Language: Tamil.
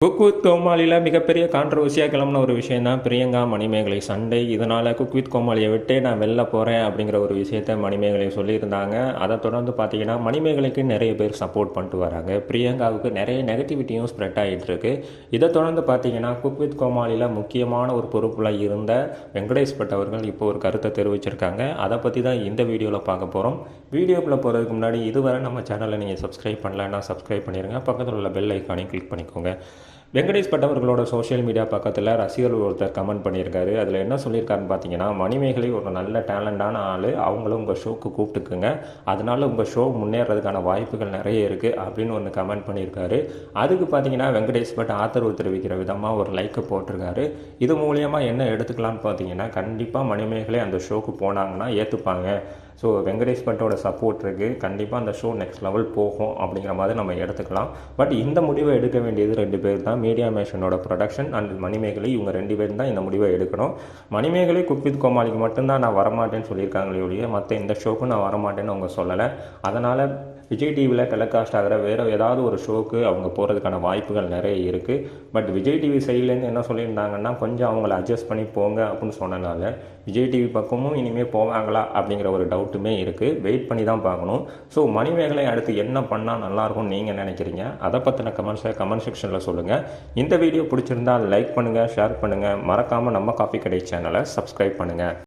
குக் வித் கோமாளியில் மிகப்பெரிய கான்ட்ரவர்சியாக கிளம்புன ஒரு விஷயம் தான் பிரியங்கா மணிமேகலை சண்டை. இதனால் குக் வித் கோமாளியை விட்டு நான் வெளில போகிறேன் அப்படிங்கிற ஒரு விஷயத்த மணிமேகலை சொல்லியிருந்தாங்க. அதை தொடர்ந்து பார்த்தீங்கன்னா மணிமேகலைக்கு நிறைய பேர் சப்போர்ட் பண்ணிட்டு வராங்க. பிரியங்காவுக்கு நிறைய நெகட்டிவிட்டியும் ஸ்ப்ரெட் ஆகிட்டு இருக்கு. இதை தொடர்ந்து பார்த்தீங்கன்னா குக் வித் கோமாளியில் முக்கியமான ஒரு பொறுப்பில் இருந்த வெங்கடேஷ் பட் அவர்கள் இப்போ ஒரு கருத்தை தெரிவிச்சிருக்காங்க. அதை பற்றி தான் இந்த வீடியோவில் பார்க்க போகிறோம். வீடியோக்குள்ளே போகிறதுக்கு முன்னாடி இதுவரை நம்ம சேனலை நீங்கள் சப்ஸ்கிரைப் பண்ணலைன்னா சப்ஸ்கிரைப் பண்ணிடுங்க. பக்கத்தில் உள்ள பெல் ஐக்கானையும் கிளிக் பண்ணிக்கோங்க. வெங்கடேஷ் பட் அவர்களோட சோஷியல் மீடியா பக்கத்தில் ரசிகர்கள் ஒருத்தர் கமெண்ட் பண்ணியிருக்காரு. அதில் என்ன சொல்லியிருக்காருன்னு பார்த்தீங்கன்னா, மணிமேகலை ஒரு நல்ல டேலண்டான ஆள், அவங்களும் உங்கள் ஷோக்கு கூப்பிட்டுக்குங்க, அதனால உங்கள் ஷோ முன்னேறதுக்கான வாய்ப்புகள் நிறைய இருக்குது அப்படின்னு ஒன்று கமெண்ட் பண்ணியிருக்காரு. அதுக்கு பார்த்தீங்கன்னா வெங்கடேஷ் பட் ஆதரவு தெரிவிக்கிற விதமாக ஒரு லைக்கை போட்டிருக்காரு. இது மூலியமாக என்ன எடுத்துக்கலான்னு பார்த்தீங்கன்னா, கண்டிப்பாக மணிமேகலை அந்த ஷோக்கு போனாங்கன்னா ஏற்றுப்பாங்க. ஸோ வெங்கடேஷ் பட்டோட சப்போர்ட் இருக்குது, கண்டிப்பாக அந்த ஷோ நெக்ஸ்ட் லெவல் போகும் அப்படிங்கிற மாதிரி நம்ம எடுத்துக்கலாம். பட் இந்த முடிவை எடுக்க வேண்டியது 2 பேர் தான். மீடியா மேஷனோட ப்ரொடக்ஷன் அண்ட் மணிமேகலை, இவங்க 2 பேர் தான் இந்த முடிவை எடுக்கணும். மணிமேகலை குக் வித் கோமாளிக்கு மட்டும்தான் நான் வரமாட்டேன்னு சொல்லியிருக்காங்களே ஒழிய மற்ற இந்த ஷோக்கு நான் வரமாட்டேன்னு அவங்க சொல்லலை. அதனால் விஜய் டிவியில் டெலிகாஸ்ட் ஆகிற வேறு ஏதாவது ஒரு ஷோக்கு அவங்க போகிறதுக்கான வாய்ப்புகள் நிறைய இருக்குது. பட் விஜய் டிவி சைட்லேருந்து என்ன சொல்லியிருந்தாங்கன்னா, கொஞ்சம் அவங்கள அட்ஜஸ்ட் பண்ணி போங்க அப்படின்னு சொன்னனால விஜய் டிவி பக்கமும் இனிமேல் போவாங்களா அப்படிங்கிற ஒரு டவுட்டுமே இருக்குது. வெயிட் பண்ணி தான் பார்க்கணும். ஸோ மணிமேகலை அடுத்து என்ன பண்ணால் நல்லாயிருக்கும்னு நீங்கள் நினைக்கிறீங்க? அதை பற்றின கமெண்ட்ஸை கமெண்ட் செக்ஷனில் சொல்லுங்கள். இந்த வீடியோ பிடிச்சிருந்தால் லைக் பண்ணுங்கள், ஷேர் பண்ணுங்கள். மறக்காமல் நம்ம காஃபி கடை சேனலை சப்ஸ்கிரைப் பண்ணுங்கள்.